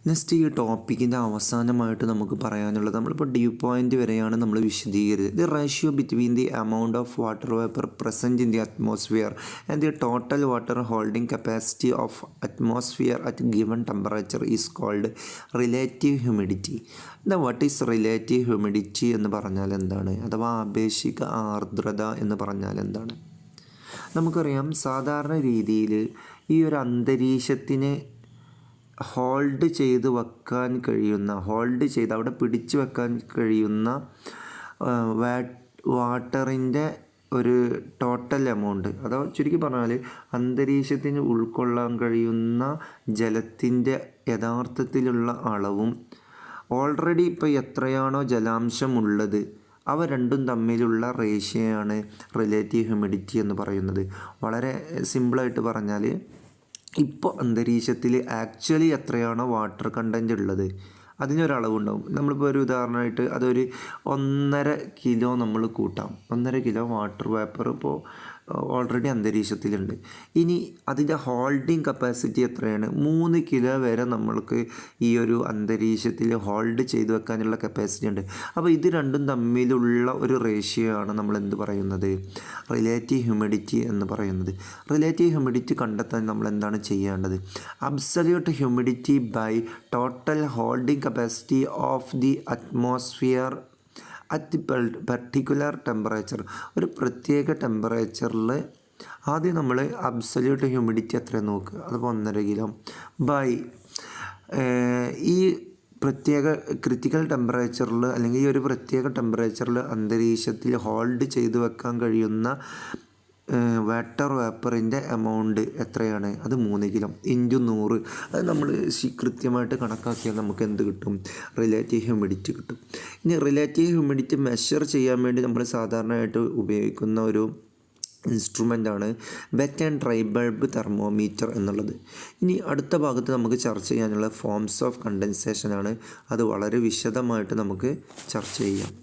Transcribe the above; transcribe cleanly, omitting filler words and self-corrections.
Next ഈ ടോപ്പിക്കിൻ്റെ അവസാനമായിട്ട് നമുക്ക് പറയാനുള്ളത് നമ്മളിപ്പോൾ ഡ്യൂ പോയിൻ്റ് വരെയാണ് നമ്മൾ വിശദീകരിച്ചത്. The ratio between the amount of water vapour present in the atmosphere and the total water holding capacity of atmosphere at given temperature is called relative humidity. What is relative humidity എന്ന് പറഞ്ഞാൽ എന്താണ്, അഥവാ ആപേക്ഷിക ആർദ്രത എന്ന് പറഞ്ഞാൽ എന്താണ്? നമുക്കറിയാം, സാധാരണ രീതിയിൽ ഈ ഒരു അന്തരീക്ഷത്തിന് ഹോൾഡ് ചെയ്ത് വെക്കാൻ കഴിയുന്ന, അവിടെ പിടിച്ചു വെക്കാൻ കഴിയുന്ന വാട്ടറിൻ്റെ ഒരു ടോട്ടൽ എമൗണ്ട്, അഥവാ ചുരുക്കി പറഞ്ഞാൽ അന്തരീക്ഷത്തിന് ഉൾക്കൊള്ളാൻ കഴിയുന്ന ജലത്തിൻ്റെ യഥാർത്ഥത്തിലുള്ള അളവും ഓൾറെഡി ഇപ്പോൾ എത്രയാണോ ജലാംശമുള്ളത് അവ രണ്ടും തമ്മിലുള്ള റേഷ്യോയാണ് റിലേറ്റീവ് ഹ്യൂമിഡിറ്റി എന്ന് പറയുന്നത്. വളരെ സിമ്പിളായിട്ട് പറഞ്ഞാൽ, ഇപ്പോൾ അന്തരീക്ഷത്തിൽ ആക്ച്വലി എത്രയാണോ വാട്ടർ കണ്ടൻറ്റ് ഉള്ളത് അതിനൊരളവുണ്ടാവും. നമ്മളിപ്പോൾ ഒരു ഉദാഹരണമായിട്ട് അതൊരു 1.5 കിലോ നമ്മൾ കൂട്ടാം. 1.5 കിലോ വാട്ടർ വേപ്പർ ഇപ്പോൾ ഓൾറെഡി അന്തരീക്ഷത്തിലുണ്ട്. ഇനി അതിൻ്റെ ഹോൾഡിങ് കപ്പാസിറ്റി എത്രയാണ്? 3 കിലോ വരെ നമ്മൾക്ക് ഈ ഒരു അന്തരീക്ഷത്തിൽ ഹോൾഡ് ചെയ്ത് വെക്കാനുള്ള കപ്പാസിറ്റി ഉണ്ട്. അപ്പോൾ ഇത് രണ്ടും തമ്മിലുള്ള ഒരു റേഷ്യോ ആണ് നമ്മൾ എന്ത് പറയുന്നത്, റിലേറ്റീവ് ഹ്യൂമിഡിറ്റി എന്ന് പറയുന്നത്. റിലേറ്റീവ് ഹ്യൂമിഡിറ്റി കണ്ടെത്താൻ നമ്മൾ എന്താണ് ചെയ്യേണ്ടത്? Absolute humidity by total holding capacity of the atmosphere at particular temperature. ഒരു പ്രത്യേക ടെമ്പറേച്ചറിൽ ആദ്യം നമ്മൾ അബ്സല്യൂട്ട് ഹ്യൂമിഡിറ്റി എത്രയാണ് നോക്കുക, അതിപ്പോൾ 1.5 കിലോ ബൈ ഈ പ്രത്യേക ക്രിറ്റിക്കൽ ടെമ്പറേച്ചറിൽ, അല്ലെങ്കിൽ ഈ ഒരു പ്രത്യേക ടെമ്പറേച്ചറിൽ അന്തരീക്ഷത്തിൽ ഹോൾഡ് ചെയ്ത് വെക്കാൻ കഴിയുന്ന വാട്ടർ വേപ്പറിൻ്റെ എമൗണ്ട് എത്രയാണ്? അത് 3 കിലോ ഇൻറ്റു 100. അത് നമ്മൾ കൃത്യമായിട്ട് കണക്കാക്കിയാൽ നമുക്ക് എന്ത് കിട്ടും? റിലേറ്റീവ് ഹ്യൂമിഡിറ്റി കിട്ടും. ഇനി റിലേറ്റീവ് ഹ്യൂമിഡിറ്റി മെഷർ ചെയ്യാൻ വേണ്ടി നമ്മൾ സാധാരണയായിട്ട് ഉപയോഗിക്കുന്ന ഒരു ഇൻസ്ട്രുമെൻ്റാണ് wet and dry bulb thermometer എന്നുള്ളത്. ഇനി അടുത്ത ഭാഗത്ത് നമുക്ക് ചർച്ച ചെയ്യാനുള്ള ഫോംസ് ഓഫ് കണ്ടൻസേഷനാണ്. അത് വളരെ വിശദമായിട്ട് നമുക്ക് ചർച്ച ചെയ്യാം.